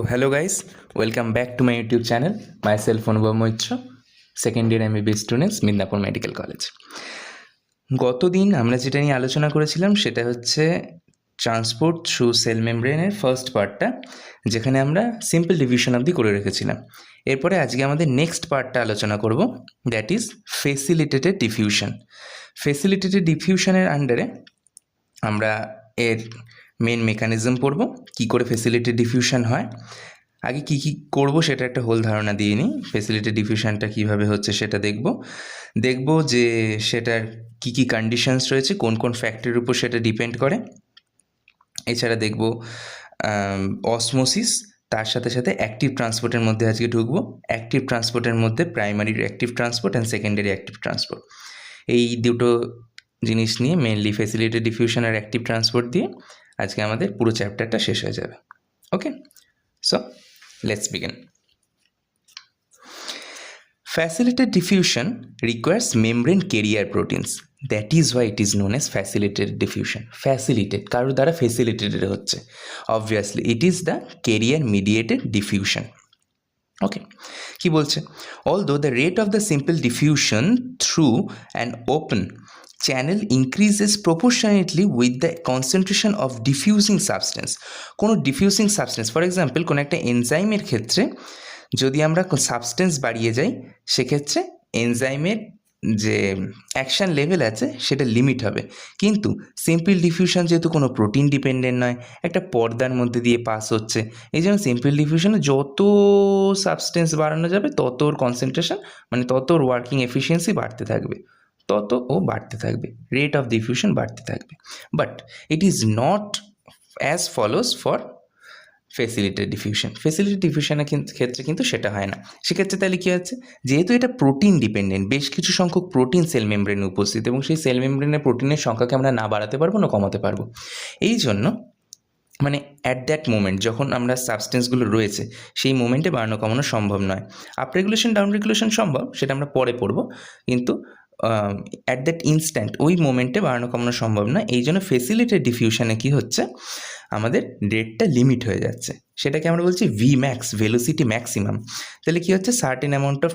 hello guys, welcome back to my YouTube channel. Myself Anubhav Moitra, second year MBBS students, Midnapore medical college. গতদিন আমরা যেটা নিয়ে আলোচনা করেছিলাম সেটা হচ্ছে ট্রান্সপোর্ট থ্রু সেল মেমব্রেনের ফার্স্ট পার্টটা, যেখানে আমরা সিম্পল ডিভিশন অবধি করে রেখেছিলাম। এরপরে আজকে আমাদের নেক্সট পার্টটা আলোচনা করব, that is facilitated diffusion. Facilitated ডিফিউশনের আন্ডারে আমরা এর মেন মেকানিজম পড়ব, কী করে ফেসিলিটেড ডিফিউশন হয়। আগে কী কী করবো সেটা একটা হোল ধারণা দিয়ে নিই। ফেসিলিটেড ডিফিউশনটা কীভাবে হচ্ছে সেটা দেখব যে সেটার কী কী কন্ডিশনস রয়েছে, কোন কোন ফ্যাক্টরের উপর সেটা ডিপেন্ড করে। এছাড়া দেখব অসমোসিস, তার সাথে সাথে অ্যাক্টিভ ট্রান্সপোর্টের মধ্যে আজকে ঢুকবো। অ্যাক্টিভ ট্রান্সপোর্টের মধ্যে primary active transport and secondary active transport, এই দুটো জিনিস নিয়ে মেনলি ফেসিলিটেড ডিফিউশন আর অ্যাক্টিভ ট্রান্সপোর্ট দিয়ে আজকে আমাদের পুরো চ্যাপ্টারটা শেষ হয়ে যাবে। Okay, so let's begin. Facilitated diffusion requires membrane carrier proteins. That is why it is known as facilitated diffusion. Facilitate, কারোর দ্বারা facilitated হচ্ছে, obviously it is the carrier mediated diffusion. Okay, কি বলছে? Although the rate of the simple diffusion through an open channel increases proportionately with the concentration of diffusing substance. কোনো diffusing substance, for example কোনো একটা এনজাইমের ক্ষেত্রে যদি আমরা substance বাড়িয়ে যাই, সেক্ষেত্রে এনজাইমের যে অ্যাকশান লেভেল আছে সেটা লিমিট হবে। কিন্তু সিম্পল ডিফিউশন যেহেতু কোনো প্রোটিন ডিপেন্ডেন্ট নয়, একটা পর্দার মধ্যে দিয়ে পাস হচ্ছে, এই জন্য সিম্পল ডিফিউশনে যত সাবস্টেন্স বাড়ানো যাবে তত ওর কনসেন্ট্রেশন, মানে তত ওর ওয়ার্কিং এফিসিয়েন্সি বাড়তে থাকবে, তত ও বাড়তে থাকবে, রেট অফ ডিফিউশন বাড়তে থাকবে। But it is not as follows for facilitated diffusion. Facilitated ডিফিউশনের ক্ষেত্রে কিন্তু সেটা হয় না। সেক্ষেত্রে তাহলে কী হচ্ছে, যেহেতু এটা প্রোটিন ডিপেন্ডেন্ট, বেশ কিছু সংখ্যক প্রোটিন সেল মেমব্রেনে উপস্থিত, এবং সেই সেল মেমব্রেনের প্রোটিনের সংখ্যাকে আমরা না বাড়াতে পারবো না কমাতে পারবো। এই জন্য মানে অ্যাট দ্যাট মোমেন্ট যখন আমরা সাবস্টেন্সগুলো রয়েছে সেই মোমেন্টে বাড়ানো কমানো সম্ভব নয়। আপ রেগুলেশন ডাউন রেগুলেশন সম্ভব, সেটা আমরা পরে পড়বো, কিন্তু অ্যাট দ্যাট ইনস্ট্যান্ট ওই মোমেন্টে বাড়ানো কমানো সম্ভব না। এই জন্য ফেসিলিটেড ডিফিউশনে কী হচ্ছে, আমাদের রেটটা লিমিট হয়ে যাচ্ছে, সেটাকে আমরা বলছি ভি ম্যাক্স, ভেলোসিটি ম্যাক্সিমাম। তাহলে কী হচ্ছে, certain amount of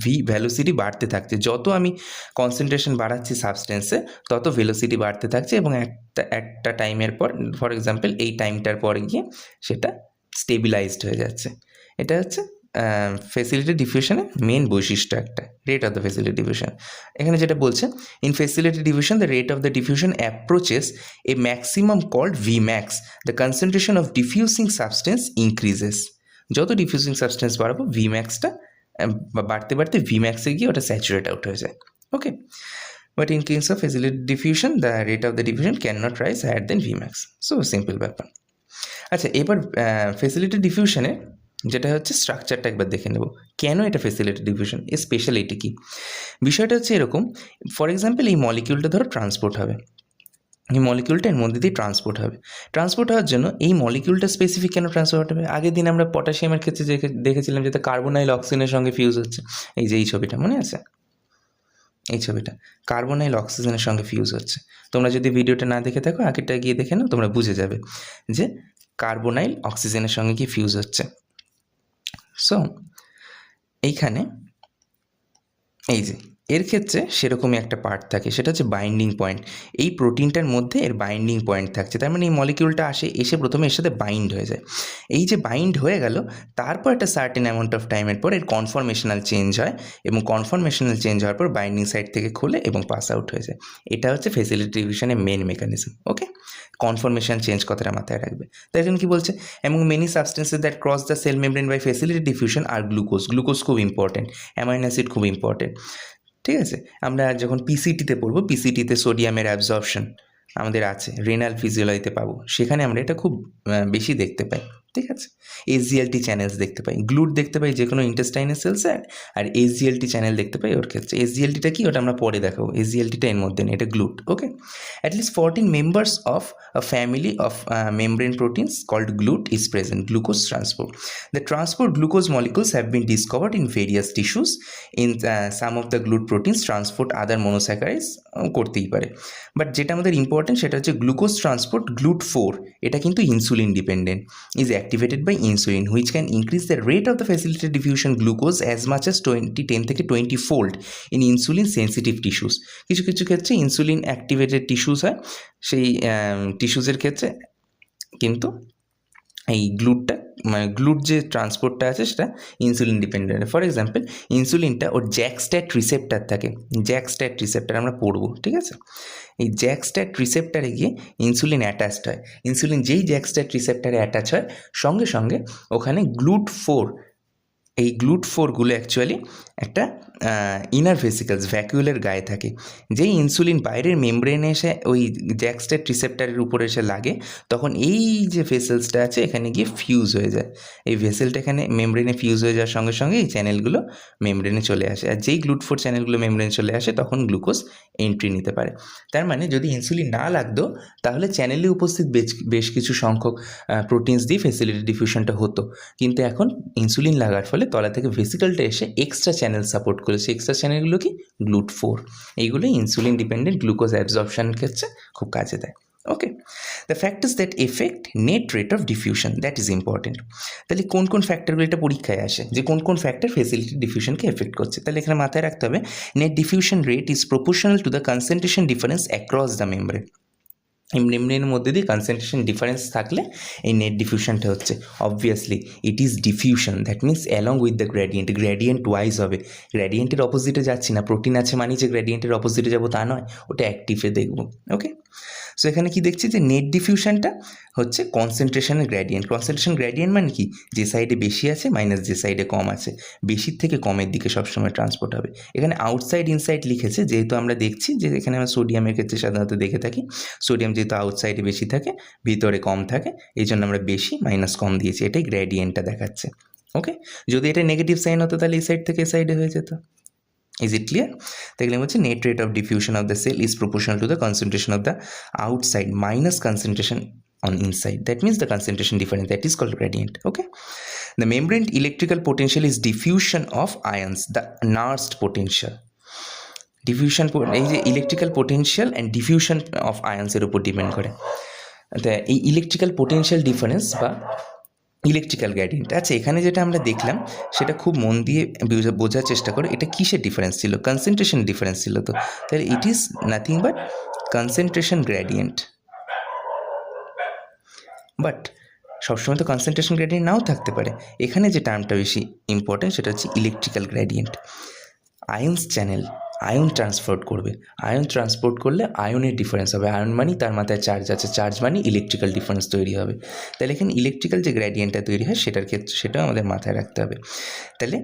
V velocity বাড়তে থাকছে, যত আমি কনসেন্ট্রেশন বাড়াচ্ছি সাবস্টেন্সে তত ভেলোসিটি বাড়তে থাকছে, এবং একটা টাইমের পর, ফর এক্সাম্পল এই টাইমটার পরে গিয়ে সেটা স্টেবিলাইজড হয়ে যাচ্ছে। এটা হচ্ছে ফেসিলিটেড ডিফিউশনের মেন বৈশিষ্ট্য একটা, rate of the facilitated diffusion. এখানে যেটা বলছে, in facilitated diffusion the rate of the diffusion approaches a maximum called V max, the concentration of diffusing substance increases. যত ডিফিউজিং সাবস্টেন্স বাড়াবো ভি ম্যাক্সটা বাড়তে বাড়তে ভি ম্যাক্সে গিয়ে ওটা স্যাচুরেট আউট হয়ে যায়। Okay, but in case of facilitated diffusion the rate of the diffusion can not rise higher than V max. So simple ব্যাপার। আচ্ছা, এবার ফেসিলিটেড ডিফিউশনে যেটা হচ্ছে স্ট্রাকচারটা একবার দেখে নেব, কেন এটা ফেসিলিটেড ডিফিউশন, এর স্পেশালিটি কী। বিষয়টা হচ্ছে এরকম, ফর এক্সাম্পল এই মলিকিউলটা ধরো ট্রান্সপোর্ট হবে, এই মলিকিউলটা এর মধ্যে দিয়ে ট্রান্সপোর্ট হবে। ট্রান্সপোর্ট হওয়ার জন্য এই মলিকিউলটা স্পেসিফিক কেন ট্রান্সপোর্ট হবে? আগের দিন আমরা পটাশিয়ামের ক্ষেত্রে দেখেছিলাম যেটা কার্বনাইল অক্সিজেনের সঙ্গে ফিউজ হচ্ছে, এই যে এই ছবিটা মনে আছে, এই ছবিটা কার্বনাইল অক্সিজেনের সঙ্গে ফিউজ হচ্ছে। তোমরা যদি ভিডিওটা না দেখে থাকো আগেরটা গিয়ে দেখে নাও, তোমরা বুঝে যাবে যে কার্বনাইল অক্সিজেনের সঙ্গে কি ফিউজ হচ্ছে। সো এইখানে এই যে এর ক্ষেত্রে সেরকমই একটা পার্ট থাকে, সেটা হচ্ছে বাইন্ডিং পয়েন্ট। এই প্রোটিনটার মধ্যে এর বাইন্ডিং পয়েন্ট থাকছে, তার মানে এই মলিকিউলটা এসে প্রথমে এর সাথে বাইন্ড হয়ে যায়। এই যে বাইন্ড হয়ে গেল, তারপর একটা সার্টেন অ্যামাউন্ট অফ টাইমের পর এর কনফরমেশনাল চেঞ্জ হয়, এবং কনফরমেশনাল চেঞ্জ হওয়ার পর বাইন্ডিং সাইড থেকে খোলে এবং পাস আউট হয়ে যায়। এটা হচ্ছে ফেসিলিটেড ডিফিউশনের main mechanism. Okay, conformation change কথাটা মাথায় রাখবে। তাই জন্য কি বলছে, এবং many substances that cross the cell membrane by facilitated diffusion আর গ্লুকোজ। গ্লুকোজ খুব ইম্পর্টেন্ট, অ্যামাইনো অ্যাসিড খুব ইম্পর্টেন্ট। ঠিক আছে, আমরা যখন পিসিটিতে পড়বো, পিসিটিতে সোডিয়ামের অ্যাবজর্পশন আমাদের আছে, রেনাল ফিজিওলজিতে পাবো, সেখানে আমরা এটা খুব বেশি দেখতে পাই। ঠিক আছে, এসজিএলটি চ্যানেলস দেখতে পাই, গ্লুট দেখতে পাই যে কোনো ইন্টেস্টাইনাল সেলসে, আর এসজিএলটি চ্যানেল দেখতে পাই ওর ক্ষেত্রে। এসজিএলটিটা কি, ওটা আমরা পরে দেখাবো, এসজিএলটিটা এর মধ্যে নেই, এটা GLUT. Okay, at least 14 members of a family of membrane proteins called GLUT is present. Glucose transport, the transport glucose molecules have been discovered in various tissues. In some of the GLUT proteins transport other monosaccharides করতেই পারে, but যেটা আমাদের important সেটা হচ্ছে glucose transport GLUT4, এটা কিন্তু insulin dependent, is activated by insulin which can increase the rate of the facilitated diffusion glucose as much as 10 থেকে 20 fold in insulin sensitive tissues. কিছু কিছু ক্ষেত্রে ইনসুলিন অ্যাক্টিভেটেড টিস্যুস হয়, সেই টিস্যুসের ক্ষেত্রে কিন্তু এই গ্লুট যে ট্রান্সপোর্টটা আছে সেটা ইনসুলিন ডিপেন্ডেন্ট। ফর এক্সাম্পল ইনসুলিনটা ওর জ্যাকস্ট্যাট রিসেপ্টার থাকে, জ্যাকস্ট্যাট রিসেপ্টার আমরা পড়বো, ঠিক আছে? এই জ্যাকস্ট্যাট রিসেপ্টারে গিয়ে ইনসুলিন অ্যাটাচড হয়। ইনসুলিন যেই জ্যাকস্ট্যাট রিসেপ্টারে অ্যাটাচ হয় সঙ্গে সঙ্গে ওখানে GLUT4, এই GLUT4গুলো অ্যাকচুয়ালি একটা ইনার ভেসিকলস ভ্যাকুলের গায়ে থাকে। যেই ইনসুলিন বাইরের মেমব্রেনে এসে ওই জ্যাকস্ট্যাট রিসেপ্টারের উপরে এসে লাগে তখন এই যে ভেসেলসটা আছে এখানে গিয়ে ফিউজ হয়ে যায়। এই ভেসেলটা এখানে মেমব্রেনে ফিউজ হয়ে যাওয়ার সঙ্গে সঙ্গে এই চ্যানেলগুলো মেমব্রেনে চলে আসে, আর যেই GLUT4 চ্যানেলগুলো মেমব্রেনে চলে আসে তখন গ্লুকোজ এন্ট্রি নিতে পারে। তার মানে যদি ইনসুলিন না লাগতো তাহলে চ্যানেলে উপস্থিত বেশ কিছু সংখ্যক প্রোটিনস দিয়ে ফ্যাসিলিটেড ডিফিউশনটা হতো, কিন্তু এখন ইনসুলিন লাগার ফলে তলা থেকে ভেসিকলটা এসে এক্সট্রা চ্যানেল সাপোর্ট করেছে। এক্সট্রা চ্যানেলগুলো কি? GLUT4। এইগুলো ইনসুলিন ডিপেন্ডেন্ট গ্লুকোজ অ্যাবজর্পশনের ক্ষেত্রে খুব কাজে দেয়। Okay, the factors that affect net rate of diffusion, that is important. তাহলে কোন কোন ফ্যাক্টরগুলো এটা পরীক্ষায় আসে যে কোন কোন ফ্যাক্টর ফ্যাসিলিটেড ডিফিউশনকে এফেক্ট করছে? তাহলে এখানে মাথায় রাখতে হবে net diffusion rate is proportional to the concentration difference across the membrane. এই মেমব্রেনের মধ্যে দিয়ে কনসেন্ট্রেশন ডিফারেন্স থাকলে এই নেট ডিফিউশনটা হচ্ছে। Obviously it is diffusion, that means along with the gradient, gradient wise হবে। গ্রেডিয়েন্টের অপোজিটে যাচ্ছি না, প্রোটিন আছে মানে যে গ্রেডিয়েন্টের অপোজিটে যাবো তা নয়, ওটা অ্যাক্টিভে দেখব। ওকে, সো এখানে কি দেখছি যে নেট ডিফিউশনটা হচ্ছে কনসেন্ট্রেশনের গ্রেডিয়েন্ট। কনসেন্ট্রেশন গ্রেডিয়েন্ট মানে কি? যে সাইডে বেশি আছে মাইনাস যে সাইডে কম আছে, বেশির থেকে কমের দিকে সবসময় ট্রান্সপোর্ট হবে। এখানে আউটসাইড ইনসাইড লিখেছে যেহেতু আমরা দেখছি যে এখানে আমরা সোডিয়ামের ক্ষেত্রে সাধারণত দেখে থাকি, সোডিয়াম যেহেতু আউটসাইডে বেশি থাকে ভিতরে কম থাকে, এই জন্য আমরা বেশি মাইনাস কম দিয়েছি, এটাই গ্রেডিয়েন্টটা দেখাচ্ছে। ওকে, যদি এটা নেগেটিভ সাইন হতো তাহলে এই সাইড থেকে এই সাইডে হয়ে যেত। Is it clear? তাহলে হচ্ছে net rate of diffusion of the cell is proportional to the concentration of the outside minus concentration on inside. That means the concentration difference, that is called gradient. Okay, the membrane electrical potential is diffusion of ions, the Nernst potential. Diffusion এই যে electrical potential and diffusion of আয়ন্সের উপর depend করে। এই electrical potential difference বা electrical gradient. আচ্ছা, এখানে যেটা আমরা দেখলাম সেটা খুব মন দিয়ে বোঝার চেষ্টা করো, এটা কিসের ডিফারেন্স ছিল? কনসেন্ট্রেশন ডিফারেন্স ছিল। তো তাহলে it is nothing but concentration gradient. But সবসময় তো কনসেন্ট্রেশন গ্রেডিয়েন্ট নাও থাকতে পারে। এখানে যে টার্মটা বেশি ইম্পর্টেন্ট সেটা হচ্ছে electrical gradient. আয়ন্স channel ion transport করবে, আয়ন ট্রান্সপোর্ট করলে আয়নের ডিফারেন্স হবে। আয়ন মানে তার মাথায় চার্জ আছে, চার্জ মানে ইলেকট্রিক্যাল ডিফারেন্স তৈরি হবে। তাহলে এখানে ইলেকট্রিক্যাল যে গ্রেডিয়েন্টটা তৈরি হয় সেটার ক্ষেত্রে সেটাও আমাদের মাথায় রাখতে হবে। তাহলে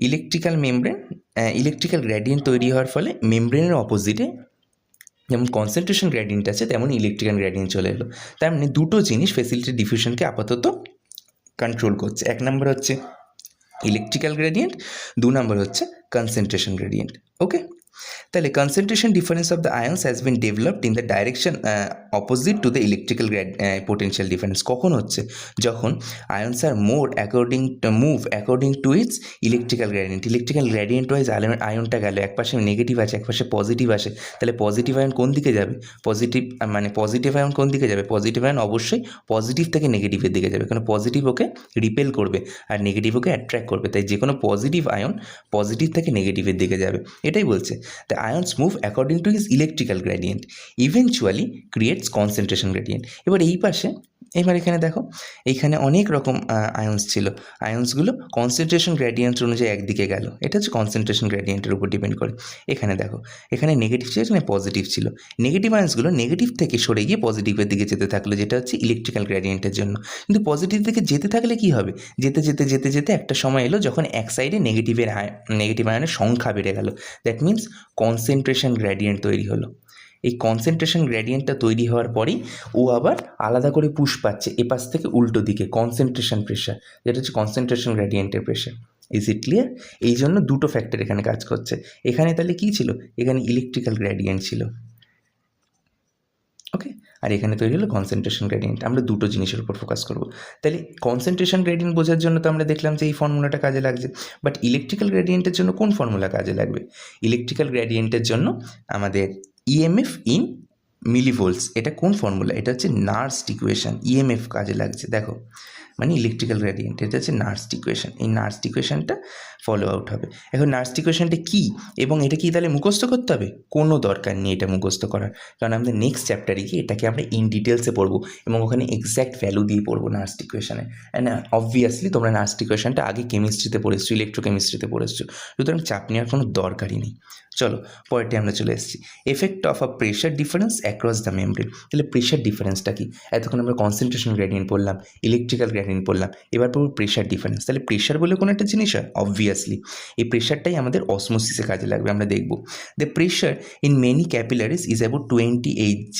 ইলেকট্রিক্যাল মেমব্রেন, ইলেকট্রিক্যাল গ্রেডিয়েন্ট তৈরি হওয়ার ফলে মেমব্রেনের অপোজিটে যেমন কনসেন্ট্রেশন গ্রেডিয়েন্ট আছে তেমন ইলেকট্রিক্যাল গ্রেডিয়েন্ট চলে এলো। তার মানে দুটো জিনিস ফ্যাসিলিটেড ডিফিউশনকে আপাতত কন্ট্রোল করছে। এক নম্বর হচ্ছে ইলেকট্রিক্যাল গ্রেডিয়েন্ট, দু নম্বর হচ্ছে কনসেন্ট্রেশন গ্রেডিয়েন্ট। ওকে, তাহলে concentration difference of the ions has been developed in the direction opposite to the electrical potential difference. কখন হচ্ছে? যখন আয়ন্স আর move according to its electrical gradient. Electrical gradient wise আয়নটা গেল, এক পাশে নেগেটিভ আছে এক পাশে পজিটিভ আসে, তাহলে পজিটিভ আয়ন কোন দিকে যাবে? পজিটিভ আয়ন কোন দিকে যাবে? পজিটিভ আয়ন অবশ্যই পজিটিভ থেকে নেগেটিভের দিকে যাবে, কারণ পজিটিভ ওকে রিপেল করবে আর নেগেটিভ ওকে অ্যাট্রাক্ট করবে। তাই যে কোনো পজিটিভ আয়ন পজিটিভ থেকে নেগেটিভের দিকে যাবে, এটাই বলছে। The ions move according to his electrical gradient, eventually creates concentration gradient. এবার এখানে দেখো, এইখানে অনেক রকম আয়ন্স ছিল, আয়ন্সগুলো কনসেন্ট্রেশন গ্রেডিয়েন্ট অনুযায়ী একদিকে গেল, এটা হচ্ছে কনসেন্ট্রেশন গ্রেডিয়েন্টের উপর ডিপেন্ড করে। এখানে দেখো, এখানে নেগেটিভ ছিল, এখানে পজিটিভ ছিল, নেগেটিভ আয়ন্সগুলো নেগেটিভ থেকে সরে গিয়ে পজিটিভের দিকে যেতে থাকলো, যেটা হচ্ছে ইলেকট্রিক্যাল গ্রেডিয়েন্টের জন্য। কিন্তু পজিটিভ দিকে যেতে থাকলে কি হবে? যেতে যেতে যেতে যেতে একটা সময় এলো যখন এক সাইডে নেগেটিভ আয়নের সংখ্যা বেড়ে গেল, দ্যাট মিনস কনসেন্ট্রেশন গ্রেডিয়েন্ট তৈরি হলো। এই কনসেন্ট্রেশন গ্রেডিয়েন্টটা তৈরি হওয়ার পরেই ও আবার আলাদা করে পুশ পাচ্ছে এপাশ থেকে উল্টো দিকে, কনসেন্ট্রেশন প্রেশার, যেটা হচ্ছে কনসেন্ট্রেশন গ্রেডিয়েন্টের প্রেশার। Is it clear? এই জন্য দুটো ফ্যাক্টর এখানে কাজ করছে। এখানে তাহলে কী ছিল? এখানে ইলেকট্রিক্যাল গ্রেডিয়েন্ট ছিল, ওকে, আর এখানে তৈরি হলো কনসেন্ট্রেশন গ্রেডিয়েন্ট। আমরা দুটো জিনিসের উপর ফোকাস করব। তাহলে কনসেন্ট্রেশন গ্রেডিয়েন্ট বোঝার জন্য তো আমরা দেখলাম যে এই ফর্মুলাটা কাজে লাগছে, বাট ইলেকট্রিক্যাল গ্রেডিয়েন্টের জন্য কোন ফর্মুলা কাজে লাগবে? ইলেকট্রিক্যাল গ্রেডিয়েন্টের জন্য আমাদের ইএমএফ ইন মিলিভোল্টস। এটা কোন ফর্মুলা? এটা হচ্ছে নার্স্ট ইকুয়েশন। ইএমএফ কাজে লাগছে, দেখো, মানে ইলেকট্রিক্যাল গ্রেডিয়েন্ট। এটা হচ্ছে নার্স্ট ইকুয়েশন। এই নার্স্ট ইকুয়েশনটা ফলো আউট হবে। এখন নার্স্ট ইকুয়েশনটা কী এবং এটা কি তাহলে মুখস্থ করতে হবে? কোনো দরকার নেই এটা মুখস্থ করার, কারণ আমাদের নেক্সট চ্যাপ্টারে গিয়ে এটাকে আমরা ইন ডিটেলসে পড়বো এবং ওখানে এক্স্যাক্ট ভ্যালু দিয়ে পড়বো নার্স্ট ইকুয়েশনে। অ্যান্ড অবভিয়াসলি তোমরা নার্স্ট ইকুয়েশনটা আগে কেমিস্ট্রিতে পড়েছো, ইলেকট্রোকেমিস্ট্রিতে পড়েছো, সুতরাং চাপ নেওয়ার কোনো দরকারই নেই। চলো পরেরটি আমরা চলে এসেছি, effect of a pressure difference across the membrane. তাহলে প্রেশার ডিফারেন্সটা কি? এতক্ষণ আমরা কনসেন্ট্রেশন গ্রেডিয়েন্ট পড়লাম, ইলেকট্রিক্যাল গ্রেডিয়েন্ট পড়লাম, এবার পড়বো প্রেশার ডিফারেন্স। তাহলে প্রেশার বলে কোনো একটা জিনিস হয়? অবভিয়াসলি এই প্রেশারটাই আমাদের অসমোসিসে কাজে লাগবে। আমরা দেখব the pressure in many capillaries is about 28 G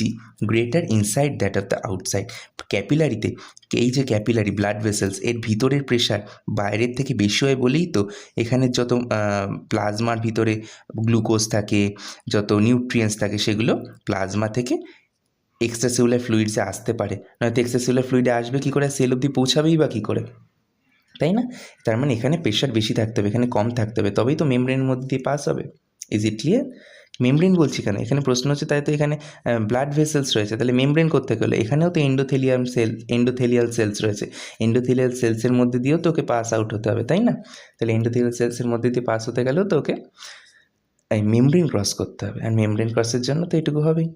greater inside that of the outside. ক্যাপিলারিতে, এই যে ক্যাপিলারি ব্লাড ভেসেলস, এর ভিতরের প্রেশার বাইরের থেকে বেশি হয় বলেই তো এখানের যত প্লাজমার ভিতরে গ্লুকোজ থাকে, যত নিউট্রিয়েন্টস থাকে, সেগুলো প্লাজমা থেকে এক্সট্রাসেলুলার ফ্লুইডসে আসতে পারে। নয়তো এক্সট্রাসেলুলার ফ্লুইডে আসবে কী করে? সেল অবধি পৌঁছাবেই বা কী করে, তাই না? তার মানে এখানে প্রেশার বেশি থাকতে হবে, এখানে কম থাকতে হবে, তবেই তো মেমব্রেনের মধ্যে দিয়ে পাস হবে। Is it clear? মেমব্রেন বলছি কেন? এখানে প্রশ্ন হচ্ছে, তাই তো এখানে ব্লাড ভেসেলস রয়েছে, তাহলে মেমব্রেন করতে গেলে এখানেও তো এন্ডোথেলিয়াল সেলস রয়েছে, এন্ডোথেলিয়াল সেলসের মধ্যে দিয়েও তো ওকে পাস আউট হতে হবে, তাই না? তাহলে এন্ডোথেলিয়াল সেলসের মধ্যে দিয়ে পাস হতে গেলেও তো ওকে এই মেমব্রেন ক্রস করতে হবে, আর মেমব্রেন ক্রসের জন্য তো এটুকু হবেই।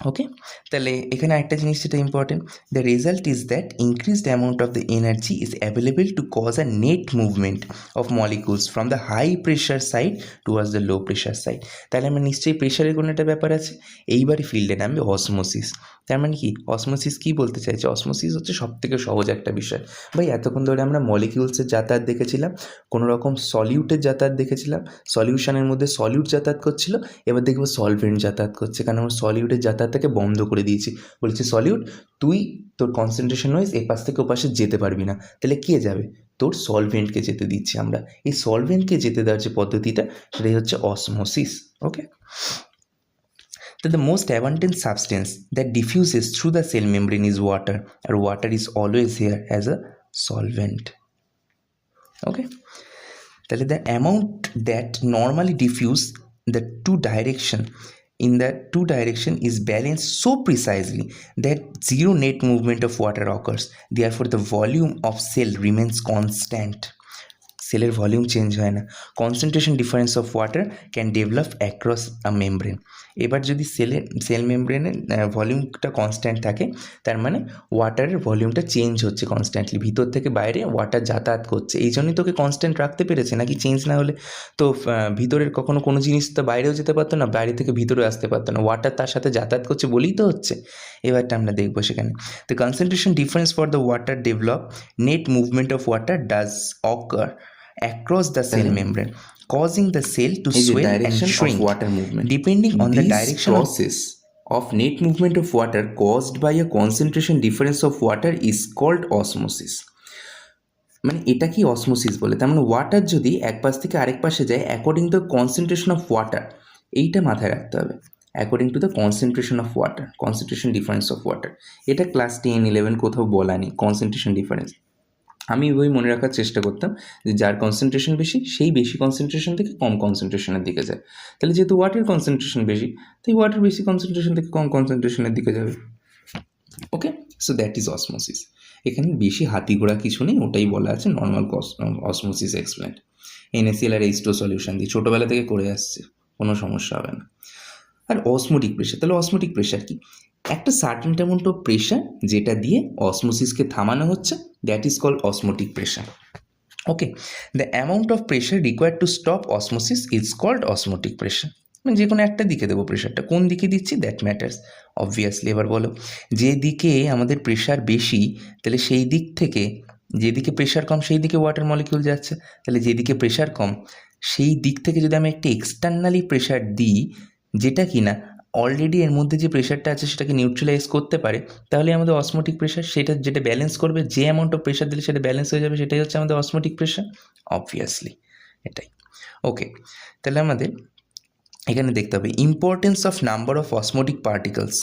ওকে, তাহলে এখানে একটা জিনিস যেটা important, the result is that increased amount of the energy is available to cause a net movement of molecules from the high pressure side towards the low pressure side. তাহলে আমরা নিশ্চয়ই প্রেশারের কোনো একটা ব্যাপার আছে। এইবারই ফিল্ডে নামবে অসমোসিস। তার মানে কি অসমোসিস কী বলতে চাইছে? অসমোসিস হচ্ছে সবথেকে সহজ একটা বিষয়। ভাই এতক্ষণ ধরে আমরা মলিকিউলসের যাতায়াত দেখেছিলাম, কোনো রকম সলিউটের যাতায়াত দেখেছিলাম, সলিউশনের মধ্যে সলিউট যাতায়াত করছিল, এবার দেখবো সলভেন্ট যাতায়াত করছে, কারণ আমরা সলিউটের যাতায়াতটাকে বন্ধ করে দিয়েছি। বলেছি সলিউট তুই তোর কনসেন্ট্রেশন ওয়াইজ এপাশ থেকে ওপাশে যেতে পারবি না, তাহলে কে যাবে? তোর সলভেন্টকে যেতে দিচ্ছি আমরা। এই সলভেন্টকে যেতে দেওয়ার যে পদ্ধতিটা, সেটাই হচ্ছে osmosis. Okay, that the most abundant substance that diffuses through the cell membrane is water, and water is always here as a solvent. Okay, that is the amount that normally diffuse the in the two direction is balanced so precisely that zero net movement of water occurs. Therefore the volume of cell remains constant. সেলের volume change হয় না। Concentration difference of water can develop across a membrane. এবার যদি sell মেমব্রেনের ভলিউমটা constant থাকে, তার মানে ওয়াটারের ভলিউমটা চেঞ্জ হচ্ছে কনস্ট্যান্টলি, ভিতর থেকে বাইরে ওয়াটার যাতায়াত করছে, এই জন্যই তোকে কনস্ট্যান্ট রাখতে পেরেছে। নাকি চেঞ্জ না হলে তো ভিতরের কখনো কোনো জিনিস তো বাইরেও যেতে পারতো না, বাইরে থেকে ভিতরে আসতে পারতো না, ওয়াটার তার সাথে যাতায়াত করছে বলেই তো হচ্ছে। এবারটা আমরা দেখবো সেখানে, the concentration difference for the water develop net movement of water does ochre across the cell membrane, causing the cell to swell and shrink water movement depending on the this direction process of net movement of water caused by a concentration difference of water is called osmosis. মানে এটা কি osmosis বলে? তার মানে water যদি এক পাশ থেকে আরেক পাশে যায় according to the concentration of water, এইটা মাথায় রাখতে হবে। According to the concentration of water, concentration difference of water, এটা ক্লাস 10-11 কোথাও বলা নেই কনসেন্ট্রেশন ডিফারেন্স। আমি ওই মনে রাখার চেষ্টা করতাম যে যার কনসেন্ট্রেশন বেশি সেই বেশি কনসেন্ট্রেশন থেকে কম কনসেন্ট্রেশনের দিকে যায়। তাহলে যেহেতু ওয়াটার কনসেন্ট্রেশন বেশি, তাই ওয়াটার বেশি কনসেন্ট্রেশন থেকে কম কনসেন্ট্রেশনের দিকে যাবে। Okay, so that is osmosis. এখানে বেশি হাতি ঘোড়া কিছু নেই, ওটাই বলা আছে নর্মাল অসমোসিস এক্সপ্লেন্ড। NaCl আর H2 সলিউশন দিয়ে ছোটোবেলা থেকে করে আসছে, কোনো সমস্যা হবে না। আর অসমোটিক প্রেশার, তাহলে অসমোটিক প্রেশার কি? একটা সার্টেন অ্যামাউন্ট অফ প্রেশার যেটা দিয়ে অসমোসিসকে থামানো হচ্ছে, that is called osmotic pressure. Okay, the amount of pressure required to stop osmosis is called osmotic pressure. মানে যে কোনো একটা দিকে দেবো প্রেশারটা, কোন দিকে দিচ্ছি দ্যাট ম্যাটার্স অবভিয়াসলি। এবার বলো, যে দিকে আমাদের প্রেশার বেশি, তাহলে সেই দিক থেকে, যেদিকে প্রেশার কম সেই দিকে ওয়াটার মলিকিউল যাচ্ছে, তাহলে যেদিকে প্রেশার কম সেই দিক থেকে যদি আমি একটা এক্সটার্নালি প্রেশার দিই, যেটা কি না অলরেডি এর মধ্যে যে প্রেশারটা আছে সেটাকে নিউট্রালাইজ করতে পারে, তাহলে আমাদের অসমোটিক প্রেশার, সেটা যেটা ব্যালেন্স করবে, যে অ্যামাউন্ট অফ প্রেশার দিলে সেটা ব্যালেন্স হয়ে যাবে, সেটাই হচ্ছে আমাদের অসমোটিক প্রেশার অবভিয়াসলি, এটাই। ওকে, তাহলে আমাদের এখানে দেখতে হবে importance of number of osmotic particles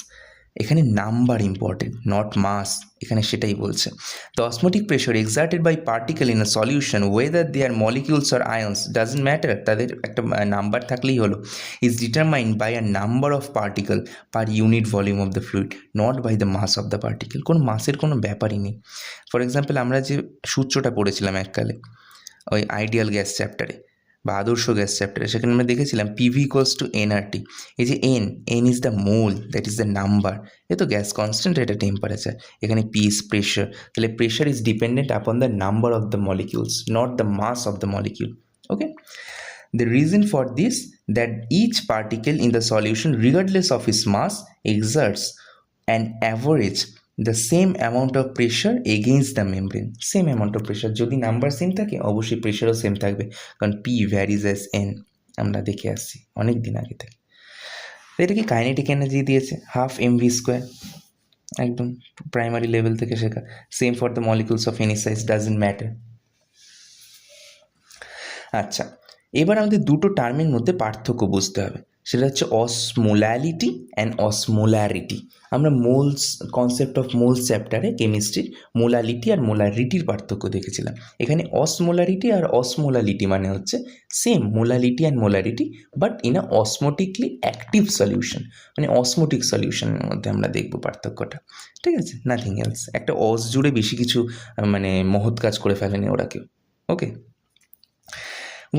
এখানে নাম্বার ইম্পর্টেন্ট, নট মাস, এখানে সেটাই বলছে। The osmotic pressure exerted by particle in a solution whether they are molecules or ions doesn't matter, তাদের একটা নাম্বার থাকলেই হলো, is determined by a number of particle per unit volume of the fluid, not by the mass of the particle. কোনো মাসের কোনো ব্যাপারই নেই। For example আমরা যে সূত্রটা পড়েছিলাম এককালে ওই আইডিয়াল গ্যাস চ্যাপ্টারে বা আদর্শ গ্যাস চ্যাপ্টারে, সেখানে আমরা দেখেছিলাম পিভি ইকুয়ালস টু এনআরটি। এই যে N is the mole, that is the number. এ তো গ্যাস কনস্ট্যান্ট, এটা টেম্পারেচার। এখানে পি ইজ প্রেশার, তাহলে pressure is dependent upon the number of the molecules, not the mass of the molecule. Okay, the reason for this that each particle in the solution regardless of its mass exerts an average the same amount of pressure against the membrane, same amount of pressure, যদি number same থাকে অবশ্যই প্রেশারও same থাকবে, কারণ P varies as an, আমরা দেখে আসছি অনেক দিন আগে থেকে। তো এটা কি কাইনেটিক এনার্জি দিয়েছে, হাফ এমভি স্কোয়ার, একদম প্রাইমারি লেভেল থেকে শেখা। Same for the molecules of any size, doesn't matter. আচ্ছা, এবার আমাদের দুটো টার্মের মধ্যে পার্থক্য বুঝতে হবে, সেটা হচ্ছে অসমোলালিটি অ্যান্ড অসমোলারিটি। আমরা মোলস, কনসেপ্ট অফ মোলস চ্যাপ্টারে কেমিস্ট্রির মোলালিটি আর মোলারিটির পার্থক্য দেখেছিলাম। এখানে অসমোলারিটি আর অসমোলালিটি মানে হচ্ছে same molality and molarity, but in a osmotically active solution, মানে অসমোটিক সলিউশনের মধ্যে আমরা দেখবো পার্থক্যটা। ঠিক আছে, নাথিং এলস। একটা অস জুড়ে বেশি কিছু মানে মহৎ কাজ করে ফেলেনি ওরা কেউ। ওকে,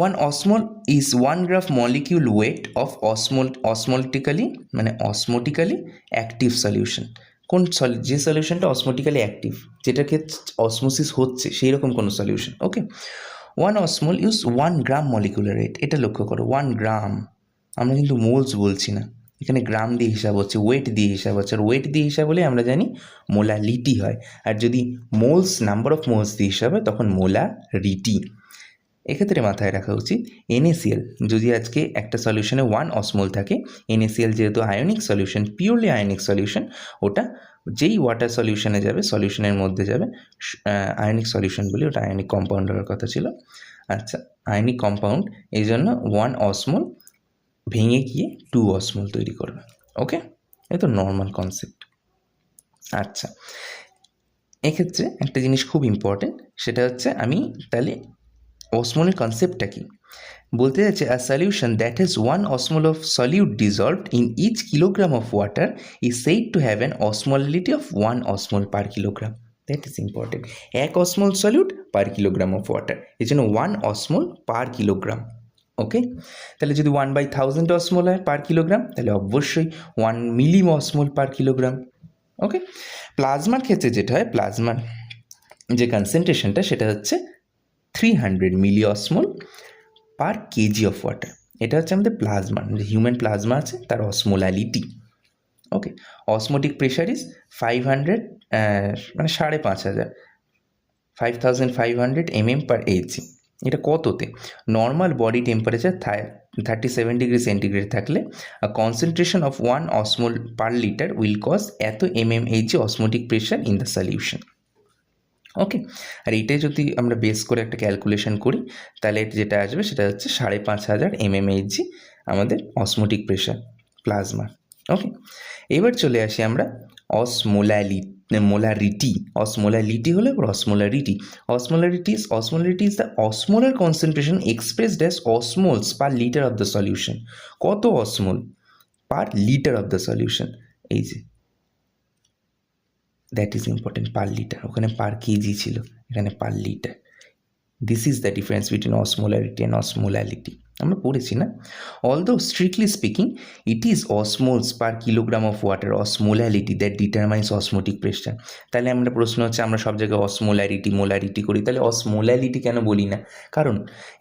1 osmol is 1 graph molecule weight of osmotically মানে osmotically active solution। কোন যে সলিউশনটা অসমোটিক্যালি অ্যাক্টিভ, যেটাকে অসমোসিস হচ্ছে সেই রকম কোনো সলিউশন। ওকে, 1 osmol ইউজ 1 গ্রাম মলিকুলার ওয়েট। এটা লক্ষ্য করো, 1 গ্রাম, আমরা কিন্তু মোলস বলছি না, এখানে গ্রাম দিয়ে হিসাব হচ্ছে, ওয়েট দিয়ে হিসাব হচ্ছে। আর ওয়েট দিয়ে হিসাব হলে আমরা জানি মোলালিটি হয়, আর যদি মোলস নাম্বার অফ মোলস দিয়ে হিসাব হয় তখন মোলারিটি। এক্ষেত্রে মাথায় রাখা উচিত NaCl যদি আজকে একটা সলিউশনে 1 অসমোল থাকে, NaCl যেহেতু ionic solution, purely ionic solution, ওটা যেই ওয়াটার সলিউশনে যাবে, সলিউশনের মধ্যে যাবে, আয়নিক সলিউশন বলি, ওটা আয়নিক কম্পাউন্ড হওয়ার কথা ছিল। আচ্ছা, আয়নিক কম্পাউন্ড, এই জন্য 1 অসমোল ভেঙে গিয়ে 2 অসমোল তৈরি করবে। ওকে, এ তো নর্মাল কনসেপ্ট। আচ্ছা, এক্ষেত্রে একটা জিনিস খুব ইম্পর্টেন্ট, সেটা হচ্ছে আমি তাহলে অসমোলের কনসেপ্টটা কি বলতে যাচ্ছে, a solution that has 1 osmole of solute dissolved in each kilogram of water is said to have an osmolality of 1 osmole per kilogram. That is important, 1 osmole solute per kilogram of water, এই জন্য 1 osmole per kilogram. ওকে, তাহলে যদি 1/1000 অসমোল হয় পার kilogram, তাহলে অবশ্যই 1 মিলি osmole per kilogram. ওকে, প্লাজমার ক্ষেত্রে যেটা হয়, প্লাজমার যে কনসেন্ট্রেশনটা সেটা হচ্ছে 300 milli osmole per KG of water. এটা হচ্ছে আমাদের প্লাজমা, যে হিউম্যান প্লাজমা আছে তার osmolality. Okay, osmotic pressure is 500 মানে 5500, 5500 mm পার Hg। এটা কততে? Normal body temperature 37 degree centigrade থাকলে concentration of 1 osmole per litre will cause এত mmHg osmotic pressure in the solution. Okay, আর এইটাই যদি আমরা বেস করে একটা ক্যালকুলেশন করি, তাহলে যেটা আসবে সেটা হচ্ছে 5500 mmHg আমাদের অসমোটিক প্রেশার প্লাজমা। ওকে, এবার চলে আসি আমরা মোলারিটি। অসমোলালিটি হলো এবার osmolarity. Osmolarity is the osmolar concentration expressed as osmoles per litre of the solution. কত osmole per litre of the solution, এই যে that is important, per litre, ওখানে পার কেজি ছিল, এখানে per litre. This is the difference between osmolarity and osmolality, আমরা পড়েছি না? Although strictly speaking it is osmoles per kilogram of water osmolality that determines osmotic pressure. তাহলে আমরা প্রশ্ন হচ্ছে, আমরা সব জায়গায় অসমোলারিটি মোলারিটি করি, তাহলে অসমোলালিটি কেন বলি না? কারণ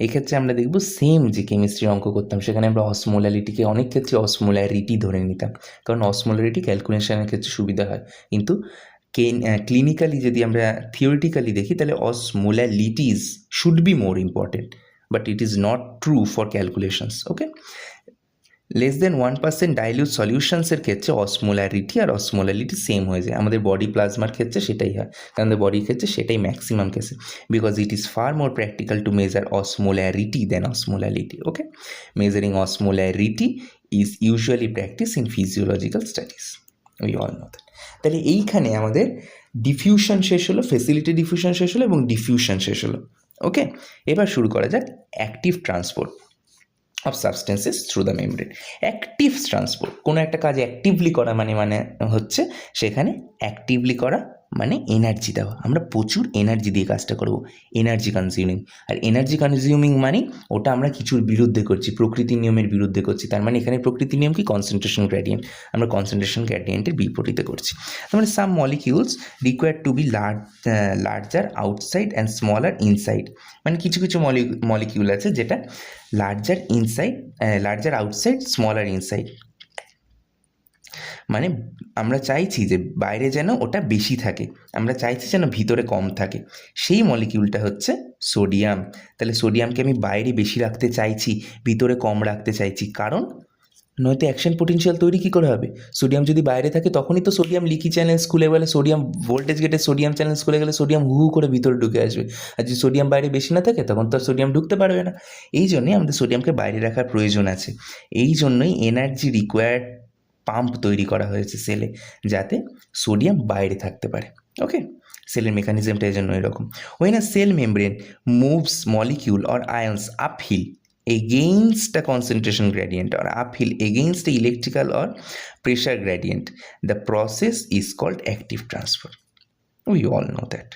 এক্ষেত্রে আমরা দেখব সেম যে কেমিস্ট্রি অঙ্ক করতাম সেখানে আমরা অসমোলালিটিকে অনেক ক্ষেত্রে অসমোলারিটি ধরে নিতাম, কারণ অসমোলারিটি ক্যালকুলেশনের ক্ষেত্রে সুবিধা হয়। কিন্তু ক্লিনিক্যালি যদি আমরা থিওরিটিক্যালি দেখি, তাহলে osmolalities should be more important, but it is not true for calculations. Okay, less than 1% dilute সলিউশনসের ক্ষেত্রে অসমোলারিটি আর অসমোলালিটি সেম হয়ে যায়। আমাদের বডি প্লাজমার ক্ষেত্রে সেটাই হয়, কারণ আমাদের বডির ক্ষেত্রে সেটাই ম্যাক্সিমাম কেসে, because it is far more practical to measure osmolarity then osmolality. Okay, measuring osmolarity is usually practice in physiological studies. We all know that. তাহলে এইখানে আমাদের ডিফিউশন শেষ হলো, ফেসিলিটি ডিফিউশন শেষ হলো এবং ডিফিউশন শেষ হলো। ওকে, এবার শুরু করা যাক active transport of substances through the membrane. Active transport, কোনো একটা কাজ অ্যাক্টিভলি করা মানে হচ্ছে সেখানে অ্যাক্টিভলি করা মানে এনার্জি দেওয়া। আমরা প্রচুর এনার্জি দিয়ে কাজটা করব, এনার্জি কনজিউমিং। আর এনার্জি কনজিউমিং মানে ওটা আমরা কিছুর বিরুদ্ধে করছি, প্রকৃতির নিয়মের বিরুদ্ধে করছি। তার মানে এখানে প্রকৃতির নিয়ম কি? Concentration gradient. আমরা কনসেন্ট্রেশন গ্রেডিয়েন্টের বিপরীতে করছি। তার মানে some molecules required to be larger outside and smaller inside. মানে কিছু কিছু মলিকিউল আছে যেটা লার্জার আউটসাইড স্মলার ইনসাইড। মানে আমরা চাইছি যে বাইরে যেন ওটা বেশি থাকে, আমরা চাইছি যেন ভিতরে কম থাকে। সেই মলিকিউলটা হচ্ছে সোডিয়াম। তাহলে সোডিয়ামকে আমি বাইরে বেশি রাখতে চাইছি, ভিতরে কম রাখতে চাইছি, কারণ নয়তো অ্যাকশন পোটেনশিয়াল তৈরি কী করে হবে? সোডিয়াম যদি বাইরে থাকে তখনই তো সোডিয়াম লিকি চ্যানেল খুলে গেলে, সোডিয়াম ভোল্টেজ গেটে সোডিয়াম চ্যানেল খুলে গেলে সোডিয়াম হু হু করে ভিতরে ঢুকে আসবে। আর যদি সোডিয়াম বাইরে বেশি না থাকে তখন তো আর সোডিয়াম ঢুকতে পারবে না। এই জন্যই আমাদের সোডিয়ামকে বাইরে রাখার প্রয়োজন আছে। এই জন্যই এনার্জি রিকোয়ার্ড পাম্প তৈরি করা হয়েছে সেলে, যাতে সোডিয়াম বাইরে থাকতে পারে। ওকে, সেলের মেকানিজমটা এই জন্য এরকম। When a cell membrane moves molecule or ions uphill against a concentration gradient or uphill against the electrical or pressure gradient, the process is called active transfer. We all know that.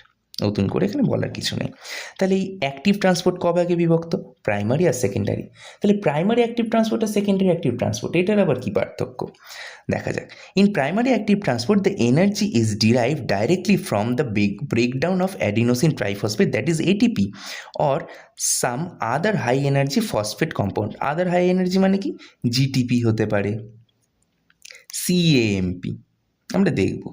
নতুন করে এখানে বলার কিছু নেই। তাহলে এই active transport কবে আগে বিভক্ত? প্রাইমারি আর সেকেন্ডারি। তাহলে প্রাইমারি অ্যাক্টিভ ট্রান্সপোর্ট আর সেকেন্ডারি অ্যাক্টিভ ট্রান্সপোর্ট, এটার আবার কী পার্থক্য দেখা যাক। In primary active transport the energy is derive directly from the breakdown of adenosine triphosphate, that is ATP, or some other high energy phosphate compound. Other high energy মানে কি? GTP হতে পারে, সিএএমপি আমরা দেখব।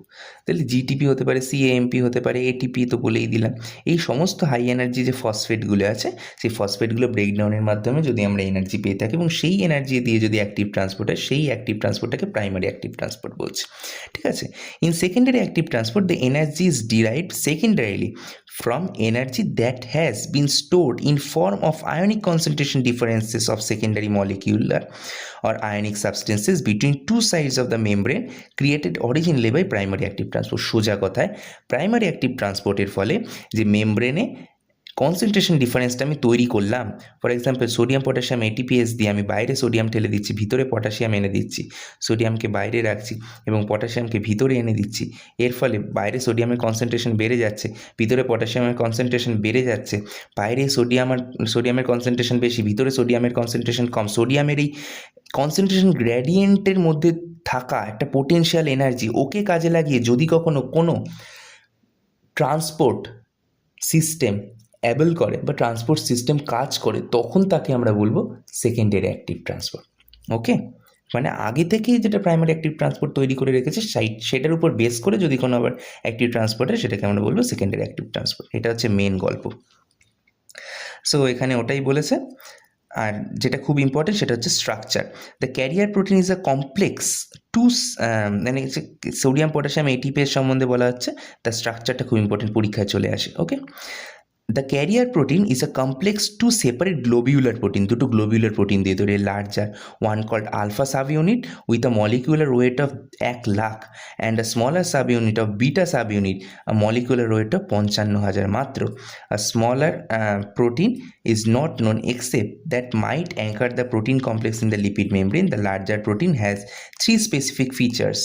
তাহলে জিটিপি হতে পারে, cAMP হতে পারে, এটিপি তো বলেই দিলাম। এই সমস্ত হাই এনার্জি যে ফসফেটগুলো আছে, সেই ফসফেটগুলো ব্রেকডাউনের মাধ্যমে যদি আমরা এনার্জি পেয়ে থাকি এবং সেই এনার্জি দিয়ে যদি অ্যাক্টিভ ট্রান্সপোর্ট হয়, সেই অ্যাক্টিভ ট্রান্সপোর্টটাকে প্রাইমারি অ্যাক্টিভ ট্রান্সপোর্ট বলছে। ঠিক আছে। In secondary active transport the energy is derived secondarily from energy that has been stored in form of ionic concentration differences of secondary molecular or ionic substances between two sides of the membrane created originally by primary active transport. সোজা কথায় primary active ট্রান্সপোর্টের ফলে যে মেমব্রেনে concentration ডিফারেন্সটা আমি তৈরি করলাম, for example sodium potassium ATPase দিয়ে আমি বাইরে সোডিয়াম ঠেলে দিচ্ছি, ভিতরে পটাশিয়াম এনে দিচ্ছি, সোডিয়ামকে বাইরে রাখছি এবং পটাশিয়ামকে ভিতরে এনে দিচ্ছি। এর ফলে বাইরে সোডিয়ামের কনসেন্ট্রেশন বেড়ে যাচ্ছে, ভিতরে পটাশিয়ামের কনসেন্ট্রেশন বেড়ে যাচ্ছে। বাইরে সোডিয়ামের কনসেন্ট্রেশন বেশি, ভিতরে সোডিয়ামের কনসেন্ট্রেশন কম। সোডিয়ামের এই কনসেন্ট্রেশন গ্রেডিয়েন্টের মধ্যে থাকা একটা পোটেনশিয়াল এনার্জি, ওকে কাজে লাগিয়ে যদি কখনো কোনো ট্রান্সপোর্ট সিস্টেম অ্যাবল করে বা ট্রান্সপোর্ট সিস্টেম কাজ করে, তখন তাকে আমরা বলবো সেকেন্ডারি অ্যাক্টিভ ট্রান্সপোর্ট। ওকে, মানে আগে থেকেই যেটা প্রাইমারি অ্যাক্টিভ ট্রান্সপোর্ট তৈরি করে রেখেছে সেটার উপর বেস করে যদি কোনো আবার অ্যাক্টিভ ট্রান্সপোর্ট হয়, সেটাকে আমরা বলবো সেকেন্ডারি অ্যাক্টিভ ট্রান্সপোর্ট। এটা হচ্ছে মেন গল্প। সো এখানে ওটাই বলেছে। আর যেটা খুব ইম্পর্টেন্ট সেটা হচ্ছে structure. The carrier protein is a complex two, মানে সোডিয়াম পটাশিয়াম এটিপিএস সম্বন্ধে বলা হচ্ছে, তার স্ট্রাকচারটা খুব ইম্পর্টেন্ট, পরীক্ষায় চলে আসে। Okay, the carrier protein is a complex two separate globular protein, দুটো গ্লোবিউলার প্রোটিন দিয়ে তৈরি, larger one called alpha sub unit with a molecular weight of 1,00,000 and a smaller sub unit of beta sub unit a molecular weight of 55,000 মাত্র। A smaller protein is not known except that might anchor the protein complex in the lipid membrane. The larger protein has 3 specific features.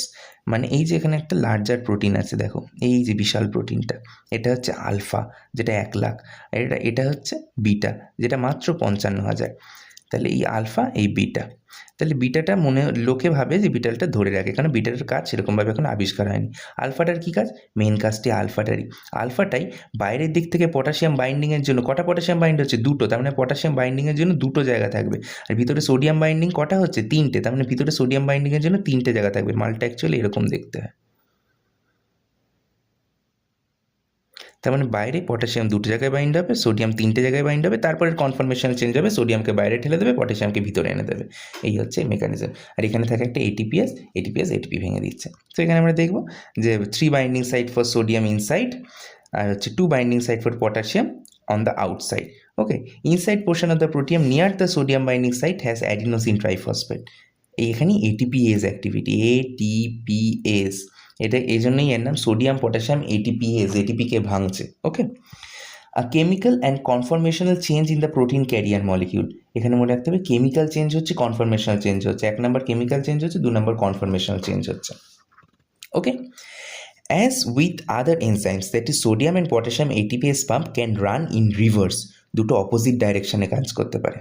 মানে এই যে এখানে একটা larger protein আছে, দেখো এই যে বিশাল প্রোটিনটা, এটা হচ্ছে আলফা যেটা 1,00,000, এটা হচ্ছে বিটা যেটা মাত্র 55,000। তাহলে এই আলফা এই বিটা, তাহলে বিটাটা লোকে ভাবে যে বিটালটা ধরে রাখে, কারণ বিটাটার কাজ সেরকমভাবে এখন আবিষ্কার হয়নি। আলফাটার কী কাজ? মেন কাজটি আলফাটাই বাইরের দিক থেকে পটাশিয়াম বাইন্ডিংয়ের জন্য, কটা পটাশিয়াম বাইন্ড হচ্ছে? 2টো, তার মানে পটাশিয়াম বাইন্ডিংয়ের জন্য 2টো জায়গা থাকবে। আর ভিতরে সোডিয়াম বাইন্ডিং কটা হচ্ছে? 3টে, তার মানে ভিতরে সোডিয়াম বাইন্ডিংয়ের জন্য 3টে জায়গা থাকবে। মালটা অ্যাকচুয়ালি এরকম দেখতে হয়। তার মানে বাইরে পটাশিয়াম 2টো জায়গায় বাইন্ড হবে, সোডিয়াম 3টে জায়গায় বাইন্ড হবে, তারপরে কনফরমেশন চেঞ্জ হবে, সোডিয়ামকে বাইরে ঠেলে দেবে, পটাশিয়ামকে ভিতরে এনে দেবে। এই হচ্ছে মেকানিজম। আর এখানে থাকে একটা এটিপিএস এটিপি ভেঙে দিচ্ছে। তো এখানে আমরা দেখব যে 3 binding site for sodium inside আর হচ্ছে 2 binding site for potassium on the outside. Okay, inside portion of the protein near the sodium binding site has adenosine triphosphate. এখানে এটিপিএস অ্যাক্টিভিটি, এটিপিএস, এটা এই জন্যই এর নাম সোডিয়াম পটাশিয়াম এটিপিএস, এটিপিকে ভাঙছে। Okay, a chemical and conformational change in the protein carrier molecule. এখানে মনে রাখতে হবে কেমিক্যাল চেঞ্জ হচ্ছে, কনফরমেশনাল চেঞ্জ হচ্ছে। 1 নম্বর কেমিক্যাল চেঞ্জ হচ্ছে, 2 নম্বর কনফরমেশনাল চেঞ্জ হচ্ছে। ওকে, as with other enzymes, that is sodium and potassium ATPase pump can run in reverse, দুটো opposite ডাইরেকশনে কাজ করতে পারে।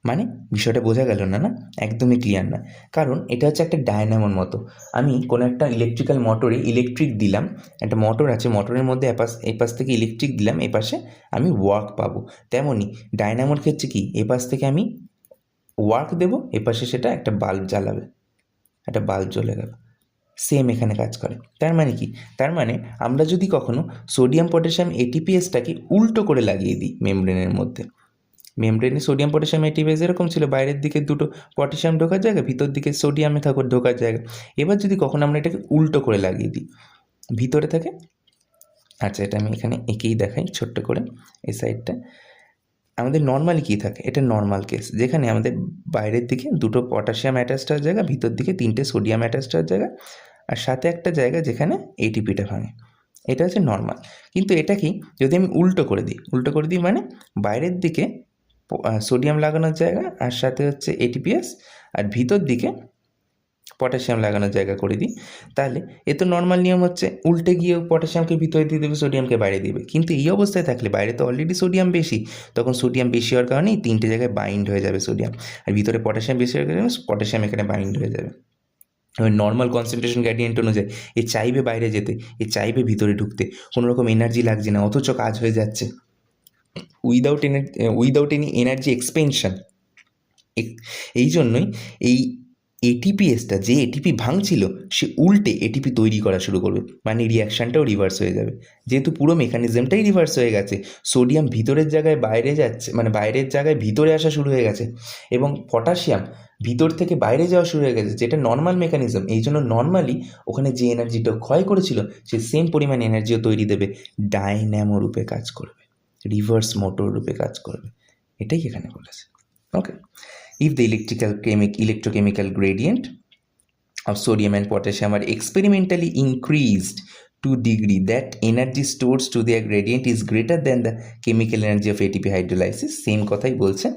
মানে বিষয়টা বোঝা গেল না? না, একদমই ক্লিয়ার না। কারণ এটা হচ্ছে একটা ডায়নামোর মতো। আমি কোনো একটা ইলেকট্রিক্যাল মোটরে ইলেকট্রিক দিলাম, একটা মোটর আছে, মোটরের মধ্যে এপাশ থেকে ইলেকট্রিক দিলাম, এপাশে আমি ওয়ার্ক পাবো। তেমনই ডায়নামোর ক্ষেত্রে কি, এপাশ থেকে আমি ওয়ার্ক দেবো, এপাশে সেটা একটা বাল্ব জ্বালাবে, একটা বাল্ব জ্বলে গেল। সেম এখানে কাজ করে। তার মানে কি? তার মানে আমরা যদি কখনো সোডিয়াম পটাশিয়াম এটিপিএসটাকে উল্টো করে লাগিয়ে দিই মেমব্রেনের মধ্যে, মেমব্রেনে সোডিয়াম পটাশিয়াম এটিপিএস এরকম ছিল, বাইরের দিকে দুটো পটাশিয়াম ঢোকার জায়গা, ভিতর দিকে সোডিয়ামে ঢোকার জায়গা। এবার যদি কখনো আমরা এটাকে উল্টো করে লাগিয়ে দিই, ভিতরে থাকে, আচ্ছা এটা আমি এখানে এঁকেই দেখাই ছোট্ট করে, এই সাইডটা আমাদের নর্মালি কী থাকে, এটা নর্মাল কেস, যেখানে আমাদের বাইরের দিকে দুটো পটাশিয়াম অ্যাটাচড হওয়ার জায়গা, ভিতর দিকে 3টে সোডিয়াম অ্যাটাচড হওয়ার জায়গা, আর সাথে একটা জায়গা যেখানে এটিপিটা ভাঙে। এটা হচ্ছে নর্মাল। কিন্তু এটা কি, যদি আমি উল্টো করে দিই মানে বাইরের দিকে সোডিয়াম লাগানোর জায়গা, আর সাথে হচ্ছে এটিপিএস, আর ভিতর দিকে পটাশিয়াম লাগানোর জায়গা করে দিই, তাহলে এ তো নর্মাল নিয়ম হচ্ছে, উল্টে গিয়েও পটাশিয়ামকে ভিতরে দিয়ে দেবে, সোডিয়ামকে বাইরে দিবে। কিন্তু এই অবস্থায় থাকলে বাইরে তো অলরেডি সোডিয়াম বেশি, তখন সোডিয়াম বেশি হওয়ার কারণে এই 3টে জায়গায় বাইন্ড হয়ে যাবে সোডিয়াম, আর ভিতরে পটাশিয়াম বেশি হওয়ার কারণে পটাশিয়াম এখানে বাইন্ড হয়ে যাবে। এবার নর্মাল কনসেন্ট্রেশন গ্রেডিয়েন্ট অনুযায়ী এ চাইবে বাইরে যেতে, এ চাইবে ভিতরে ঢুকতে, কোনো রকম এনার্জি লাগছে না, অথচ কাজ হয়ে যাচ্ছে উইদাউট এনি এনার্জি এক্সপেনশন। এই জন্যই এই এটিপিএসটা, যে এটিপি ভাঙছিল সে উল্টে এটিপি তৈরি করা শুরু করবে, মানে রিয়াকশানটাও রিভার্স হয়ে যাবে। যেহেতু পুরো মেকানিজমটাই রিভার্স হয়ে গেছে, সোডিয়াম ভিতরের জায়গায় বাইরে যাচ্ছে, মানে বাইরের জায়গায় ভিতরে আসা শুরু হয়ে গেছে, এবং পটাশিয়াম ভিতর থেকে বাইরে যাওয়া শুরু হয়ে গেছে, যেটা নর্মাল মেকানিজম। এই জন্য নর্মালি ওখানে যে এনার্জিটা ক্ষয় করেছিল সে সেম পরিমাণ এনার্জিও তৈরি দেবে, ডাইন্যামো রূপে কাজ করবে, রিভার্স মোটর রূপে কাজ করবে। এটাই এখানে বলেছে। ওকে, if the electrochemical gradient of sodium and potassium are experimentally increased to degree that energy stored to their gradient is greater than the chemical energy of ATP hydrolysis, same কথাই বলছে।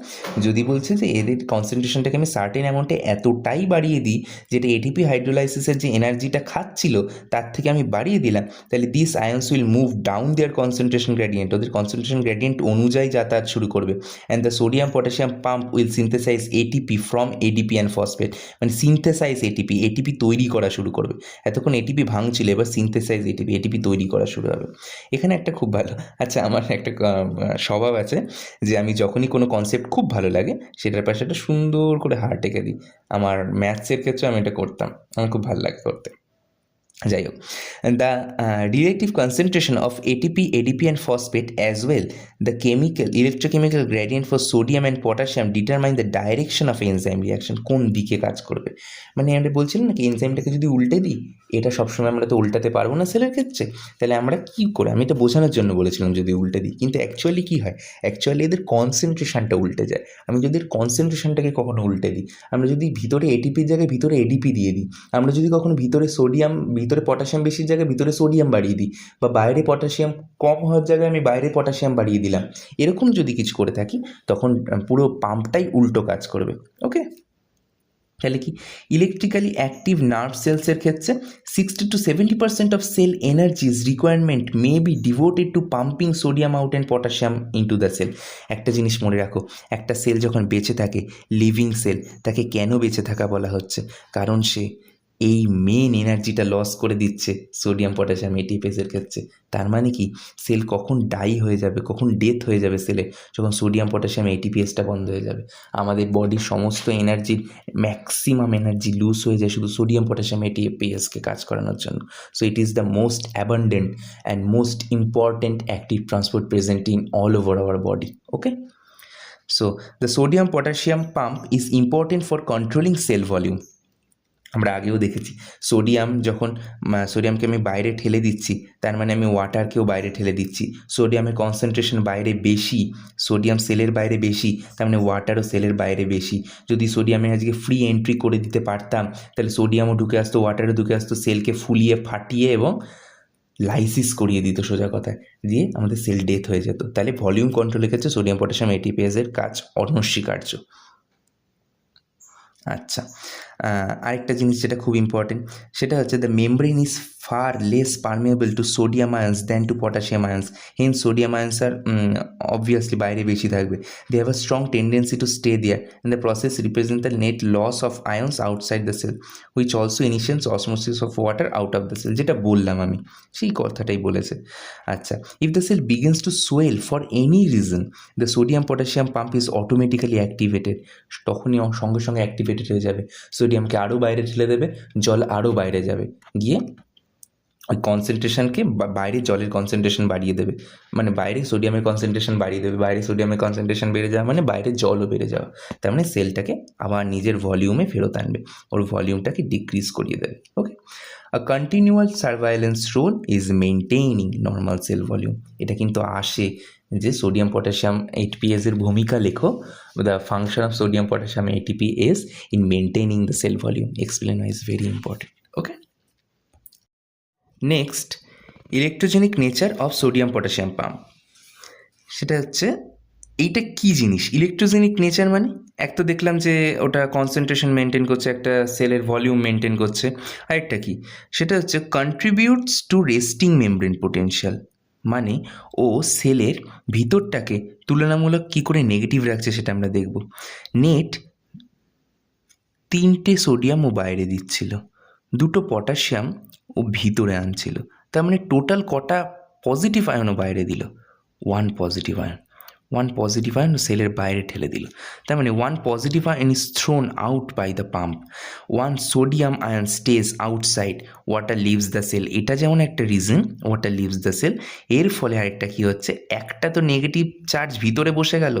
যদি বলছে যে এদের কনসেন্ট্রেশনটাকে আমি সার্টেন অ্যামাউন্টে এতটাই বাড়িয়ে দিই যেটা এটিপি হাইড্রোলাইসিসের যে এনার্জিটা খাচ্ছিল তার থেকে আমি বাড়িয়ে দিলাম, তাহলে this ions will move down their concentration gradient, ওদের কনসেন্ট্রেশন গ্রেডিয়েন্ট অনুযায়ী যাতায়াত শুরু করবে, and the sodium potassium pump will synthesize ATP from ADP and phosphate, মানে সিনথেসাইজ এটিপি তৈরি করা শুরু করবে। এতক্ষণ এটিপি ভাঙছিল, এবার সিনথেসাইজ এটিপি তৈরি করা শুরু হবে। এখানে একটা খুব ভালো, আচ্ছা আমার একটা স্বভাব আছে যে আমি যখনই কোনো কনসেপ্ট খুব ভালো লাগে সেটার পাশে একটা সুন্দর করে হার্ট এঁকে দিই। আমার ম্যাথসের ক্ষেত্রে আমি এটা করতাম, আমার খুব ভালো লাগে করতে। যাই হোক, the relative concentration of ATP, ADP and phosphate as well the electrochemical gradient for sodium and potassium determine the direction of enzyme reaction, কোন দিকে কাজ করবে। মানে আমরা বলছিলাম না কি, এনজাইমটাকে যদি উল্টে দিই, এটা সবসময় আমরা তো উল্টাতে পারবো না সেলের ক্ষেত্রে, তাহলে আমরা কী করে, আমি এটা বোঝানোর জন্য বলেছিলাম যদি উল্টে দিই, কিন্তু অ্যাকচুয়ালি কী হয়, অ্যাকচুয়ালি এদের কনসেন্ট্রেশনটা উল্টে যায়। আমি যদি এর কনসেন্ট্রেশনটাকে কখনো উল্টে দিই, আমরা যদি ভিতরে এটিপির জায়গায় ভিতরে এডিপি দিয়ে দিই, আমরা যদি কখনো ভিতরে পটাশিয়াম বেশির জায়গায় ভিতরে সোডিয়াম বাড়িয়ে দিই, বা বাইরে পটাশিয়াম কম হওয়ার জায়গায় আমি বাইরে পটাশিয়াম বাড়িয়ে দিলাম, এরকম যদি কিছু করে থাকি তখন পুরো পাম্পটাই উল্টো কাজ করবে। ওকে, তাহলে কি, ইলেকট্রিক্যালি অ্যাক্টিভ নার্ভ সেলসের ক্ষেত্রে 60 to 70% of cell energies requirement may be devoted to pumping sodium out and potassium into the cell. একটা জিনিস মনে রাখো, একটা সেল যখন বেঁচে থাকে, লিভিং সেল, তাকে কেন বেঁচে থাকা বলা হচ্ছে, কারণ সে এই মেন এনার্জিটা লস করে দিচ্ছে সোডিয়াম পটাশিয়াম এটিপিএসের ক্ষেত্রে। তার মানে কি, সেল কখন ডাই হয়ে যাবে, কখন ডেথ হয়ে যাবে সেলে, যখন সোডিয়াম পটাশিয়াম এটিপিএসটা বন্ধ হয়ে যাবে। আমাদের বডির সমস্ত এনার্জির ম্যাক্সিমাম এনার্জি লুজ হয়ে যায় শুধু সোডিয়াম পটাশিয়াম এটিপিএসকে কাজ করানোর জন্য। So it is the most abundant and most important active transport present in all over our body. Okay, so the sodium potassium pump is important for controlling cell volume. আমরা আগেও দেখেছি সোডিয়ামকে আমি বাইরে ঠেলে দিচ্ছি, তার মানে আমি ওয়াটারকেও বাইরে ঠেলে দিচ্ছি। সোডিয়ামের কনসেন্ট্রেশন বাইরে বেশি, সোডিয়াম সেলের বাইরে বেশি, তার মানে ওয়াটারও সেলের বাইরে বেশি। যদি সোডিয়ামে আজকে ফ্রি এন্ট্রি করে দিতে পারতাম, তাহলে সোডিয়ামও ঢুকে আসতো, ওয়াটারও ঢুকে আসতো, সেলকে ফুলিয়ে ফাটিয়ে এবং লাইসিস করিয়ে দিত সোজা কথায়, দিয়ে আমাদের সেল ডেথ হয়ে যেত। তাহলে ভলিউম কন্ট্রোলের ক্ষেত্রে সোডিয়াম পটাশিয়াম এটিপিএসের কাজ অনস্বীকার্য। আচ্ছা, আরেকটা জিনিস যেটা খুব ইম্পর্টেন্ট, সেটা হচ্ছে the membrane is far less permeable to sodium ions than to potassium ions. Hence sodium ions আর অবভিয়াসলি বাইরে বেশি থাকবে। They have a strong tendency to stay there and the process represent the net loss of ions outside the cell which also initiates osmosis of water out of the cell. যেটা বললাম আমি, সেই কথাটাই বলেছে। আচ্ছা, if the cell begins to swell for any reason, the sodium potassium pump is automatically activated. তখনই সঙ্গে সঙ্গে অ্যাক্টিভেটেড হয়ে যাবে, সোডিয়ামকে আরও বাইরে ঠেলে দেবে, জল আরও বাইরে যাবে, গিয়ে ওই কনসেন্ট্রেশনকে বাইরে জলের কনসেন্ট্রেশন বাড়িয়ে দেবে, মানে বাইরে সোডিয়ামের কনসেন্ট্রেশন বাড়িয়ে দেবে। বাইরে সোডিয়ামের কনসেন্ট্রেশন বেড়ে যাওয়া মানে বাইরে জলও বেড়ে যাওয়া, তার মানে সেলটাকে আবার নিজের ভলিউমে ফেরত আনবে, ওর ভলিউমটাকে ডিক্রিজ করিয়ে দেবে। Okay, a continual surveillance role is maintaining normal cell volume. এটা কিন্তু আসে যে সোডিয়াম পটাশিয়াম এটিপিএস এর ভূমিকা লেখো, the function of sodium potassium ATPase in maintaining the cell volume. Explain is very important. Okay, next, electrogenic nature of sodium potassium pump. সেটা হচ্ছে এইটা কী জিনিস? ইলেকট্রোজেনিক নেচার মানে এক তো দেখলাম যে ওটা কনসেন্ট্রেশন মেনটেন করছে, একটা সেলের ভলিউম মেনটেন করছে, আরেকটা কি, সেটা হচ্ছে contributes two resting membrane potential. মানে ও সেলের ভিতরটাকে তুলনামূলক কী করে নেগেটিভ রাখছে সেটা আমরা দেখব। নেট 3টে সোডিয়াম ও বাইরে দিচ্ছিল, 2টো পটাশিয়াম ও ভিতরে আনছিল, তার মানে টোটাল কটা পজিটিভ আয়নও বাইরে দিল? 1 পজিটিভ আয়ন। 1 পজিটিভ আয়ন সেলের বাইরে ঠেলে দিল, তার মানে 1 positive ion is thrown out by the pump, 1 sodium ion stays outside, water leaves the cell. এটা যেমন একটা reason, water leaves the cell. এর ফলে আরেকটা কী হচ্ছে, একটা তো নেগেটিভ চার্জ ভিতরে বসে গেল,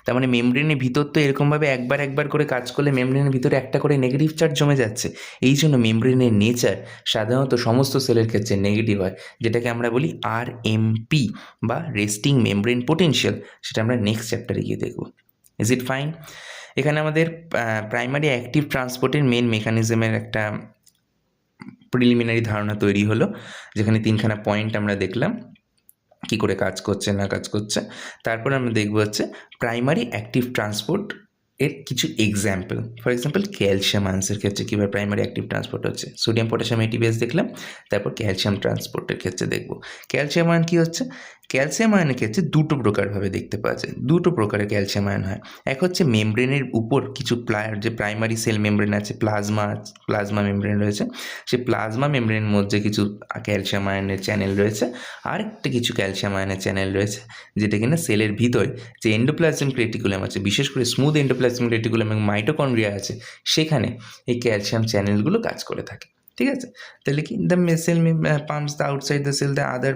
তার মানে মেমব্রেনের ভিতর তো এরকমভাবে একবার একবার করে কাজ করলে মেমব্রেনের ভিতরে একটা করে নেগেটিভ চার্জ জমে যাচ্ছে। এই জন্য মেমব্রেনের নেচার সাধারণত সমস্ত সেলের ক্ষেত্রে নেগেটিভ হয়, যেটাকে আমরা বলি RMP বা রেস্টিং মেমব্রেন পোটেনশিয়াল। সেটা আমরা নেক্সট চ্যাপ্টারে গিয়ে দেখব। Is it fine? এখানে আমাদের প্রাইমারি অ্যাক্টিভ ট্রান্সপোর্টের মেন মেকানিজমের একটা প্রিলিমিনারি ধারণা তৈরি হলো, যেখানে 3খানা পয়েন্ট আমরা দেখলাম কী করে কাজ করছে না কাজ করছে। তারপর আমরা দেখব হচ্ছে প্রাইমারি অ্যাক্টিভ ট্রান্সপোর্ট এর কিছু এক্সাম্পল। ফর এক্সাম্পল ক্যালসিয়াম আয়ন্সের ক্ষেত্রে কীভাবে প্রাইমারি অ্যাক্টিভ ট্রান্সপোর্ট হচ্ছে, সোডিয়াম পটাশিয়াম এটিপিএস দেখলাম, তারপর ক্যালসিয়াম ট্রান্সপোর্টের ক্ষেত্রে দেখব ক্যালসিয়াম আয়ন কী হচ্ছে। ক্যালসিয়াম আয়নের ক্ষেত্রে দুটো প্রকারভাবে দেখতে পাওয়া যায়, দুটো প্রকারের ক্যালসিয়াম আয়ন হয়। এক হচ্ছে মেমব্রেনের উপর কিছু যে প্রাইমারি সেল মেমব্রেন আছে, প্লাজমা মেমব্রেন রয়েছে, সেই প্লাজমা মেমব্রেনের মধ্যে কিছু ক্যালসিয়াম আয়নের চ্যানেল রয়েছে, আরেকটা কিছু ক্যালসিয়াম আয়নের চ্যানেল রয়েছে যেটা কিনা সেলের ভিতরে যে এন্ডোপ্লাজমিক রেটিকুলাম আছে, বিশেষ করে স্মুথ এন্ডোপ্লাজমিক রেটিকুলাম এবং মাইটোকন্ড্রিয়া আছে, সেখানে এই ক্যালসিয়াম চ্যানেলগুলো কাজ করে থাকে। ঠিক আছে, তাহলে কি the cell pumps the outside the cell, the other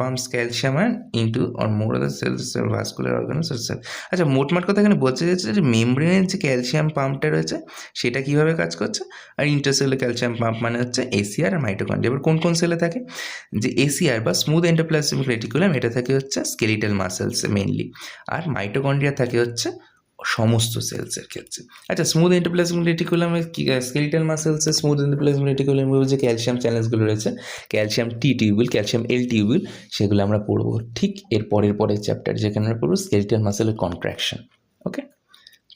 pumps calcium ion into or more the cell vascular organs cell. আচ্ছা, মোটমাট কথা এখানে বোঝা যাচ্ছে যে মেমব্রেনের যে ক্যালসিয়াম পাম্পটা রয়েছে সেটা কীভাবে কাজ করছে, আর ইন্টারসেলুলার ক্যালসিয়াম পাম্প মানে হচ্ছে এসিআর আর মাইটোকন্ড্রিয়া। এবার কোন কোন সেলে থাকে, যে এসিআর বা স্মুথ এন্ডোপ্লাজমিক রেটিকুলাম, এটা থাকে হচ্ছে স্কেলিটাল মাসেলসে মেনলি, আর মাইটোকন্ড্রিয়া থাকে হচ্ছে সমস্ত সেলসের ক্ষেত্রে। আচ্ছা, স্মুথ এন্ডোপ্লাজমিক রেটিকুলামে স্কেলিটাল মাসেলসে স্মুথ এন্ডোপ্লাজমিক রেটিকুলামের যে ক্যালসিয়াম চ্যানেলসগুলো রয়েছে, ক্যালসিয়াম টি টিউবিল, ক্যালসিয়াম এল টিউবিল, সেগুলো আমরা পড়বো ঠিক এর পরের চ্যাপ্টার, যেখানে আমরা পড়বো স্কেলিটাল মাসেলের কন্ট্রাকশন। ওকে,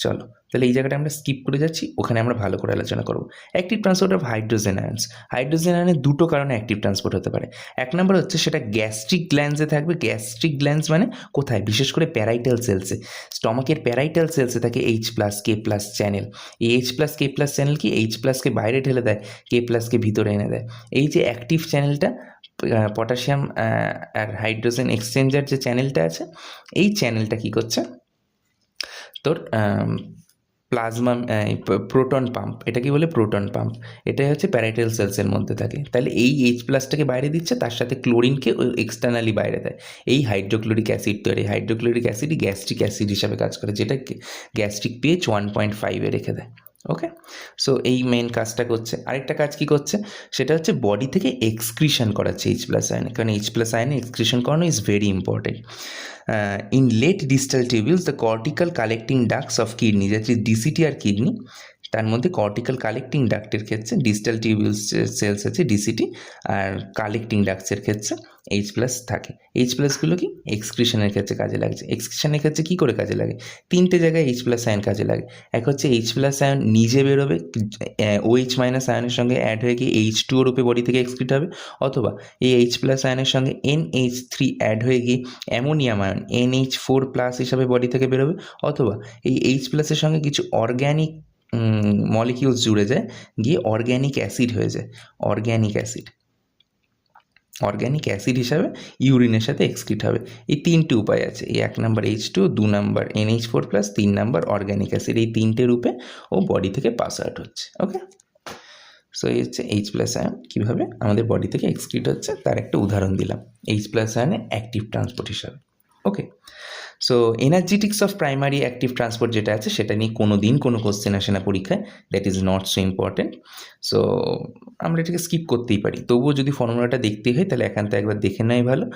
চলো তাহলে এই জায়গাটা আমরা স্কিপ করে যাচ্ছি, ওখানে আমরা ভালো করে আলোচনা করবো। Active transport of hydrogen আয়ন্স। Hydrogen আয়নের দুটো কারণে অ্যাক্টিভ ট্রান্সপোর্ট হতে পারে। এক নম্বর হচ্ছে সেটা গ্যাস্ট্রিক গ্ল্যান্ডসে থাকবে। গ্যাস্ট্রিক গ্ল্যান্ডস মানে কোথায়, বিশেষ করে প্যারাইটাল সেলসে, স্টমাকের প্যারাইটাল সেলসে থাকে H+K+ চ্যানেল। এই H+K+ চ্যানেল কি H+কে বাইরে ঠেলে দেয়, K+কে ভিতরে এনে দেয়। এই যে অ্যাক্টিভ চ্যানেলটা পটাশিয়াম আর হাইড্রোজেন এক্সচেঞ্জার যে চ্যানেলটা আছে, এই চ্যানেলটা কী করছে, তোর প্লাজমা প্রোটন পাম্প, এটা কি বলে, প্রোটন পাম্প, এটাই হচ্ছে প্যারাইটাল সেলসের মধ্যে থাকে। তাহলে এই H+টাকে বাইরে দিচ্ছে, তার সাথে ক্লোরিনকে এক্সটার্নালি বাইরে দেয়। এই হাইড্রোক্লোরিক অ্যাসিড তৈরি, হাইড্রোক্লোরিক অ্যাসিডই গ্যাস্ট্রিক অ্যাসিড হিসাবে কাজ করে, যেটা গ্যাস্ট্রিক pH 1.5-এ রেখে দেয়। ওকে, সো এই মেন কাজটা করছে। আরেকটা কাজ কি করছে, সেটা হচ্ছে বডি থেকে এক্সক্রিশন করাচ্ছে এইচ প্লাস আয়নে, কারণ এইচ প্লাস আয়নে এক্সক্রিশন করানো is very important. In late distal tubules the cortical collecting ducts of kidney, যেটি ডিসিটি আর কিডনি, তার মধ্যে কর্টিক্যাল কালেক্টিং ডাক্টের ক্ষেত্রে ডিস্টাল টিউবিউলস সেলস আছে ডিসিটি, আর কালেক্টিং ডাক্টসের ক্ষেত্রে এইচ প্লাস থাকে। এইচ প্লাসগুলো কি এক্সক্রিশনের ক্ষেত্রে কাজে লাগছে। এক্সক্রিশনের ক্ষেত্রে কী করে কাজে লাগে, তিনটে জায়গায় এইচ প্লাস আয়ন কাজে লাগে। এক হচ্ছে এইচ প্লাস আয়ন নিজে বেরোবে, OH মাইনাস আয়নের সঙ্গে অ্যাড হয়ে গিয়ে H2O রূপে বডি থেকে এক্সক্রিট হবে, অথবা এই এইচ প্লাস আয়নের সঙ্গে NH3 অ্যাড হয়ে গিয়ে অ্যামোনিয়াম আয়ন NH4 প্লাস হিসাবে বডি থেকে বেরোবে, অথবা এই এইচ প্লাসের সঙ্গে কিছু অর্গ্যানিক মলিকিউলস জুড়ে যায়, গিয়ে অর্গ্যানিক অ্যাসিড হয়ে যায়, অর্গ্যানিক অ্যাসিড হিসাবে ইউরিনের সাথে এক্সক্রিট হবে। এই তিনটে উপায় আছে, এই 1 number H2, 2 number NH4 plus, 3 number organic acid, এই তিনটে রূপে ও বডি থেকে পাস আউট হচ্ছে। ওকে, সো এই হচ্ছে এইচ প্লাস আয়ন কীভাবে আমাদের বডি থেকে এক্সক্রিট হচ্ছে তার একটা উদাহরণ দিলাম এইচ প্লাস আয়নে অ্যাক্টিভ ট্রান্সপোর্ট হিসাবে। Okay, so energetics of primary active transport যেটা আছে সেটা নিয়ে কোনো দিন কোনো কোশ্চেন আসে না পরীক্ষায়, that is not so important. So আমরা এটাকে স্কিপ করতেই পারি, তবুও যদি ফর্মুলাটা দেখতে হয় তাহলে একান্ত একবার দেখে নেওয়াই ভালো,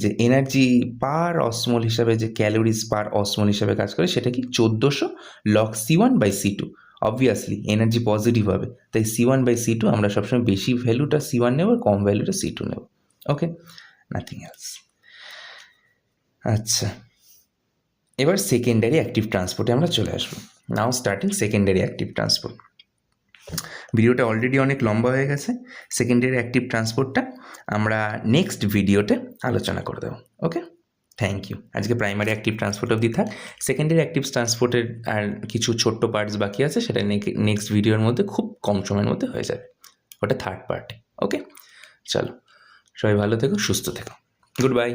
যে এনার্জি পার অসমোল হিসাবে যে ক্যালোরিজ পার অসমোল হিসাবে কাজ করে সেটা কি 1400 log C1/C2। Obviously energy positive হবে, তাই C1/C2 আমরা সবসময় বেশি ভ্যালুটা C1 নেব, কম ভ্যালুটা C2 নেব। ওকে, নাথিং এলস। আচ্ছা, এবার সেকেন্ডারি অ্যাক্টিভ ট্রান্সপোর্টে আমরা চলে আসবো। নাও স্টার্টিং সেকেন্ডারি অ্যাক্টিভ ট্রান্সপোর্ট। ভিডিওটা অলরেডি অনেক লম্বা হয়ে গেছে, সেকেন্ডারি অ্যাক্টিভ ট্রান্সপোর্টটা আমরা নেক্সট ভিডিওতে আলোচনা করে দেবো। ওকে, থ্যাংক ইউ। আজকে প্রাইমারি অ্যাক্টিভ ট্রান্সপোর্ট অবধি থাক, সেকেন্ডারি অ্যাক্টিভ ট্রান্সপোর্টের আর কিছু ছোট্ট পার্টস বাকি আছে, সেটা নেক্সট ভিডিওর মধ্যে খুব কম সময়ের মধ্যে হয়ে যাবে, ওটা থার্ড পার্টে। ওকে, চলো সবাই ভালো থেকো, সুস্থ থেকো, গুড বাই।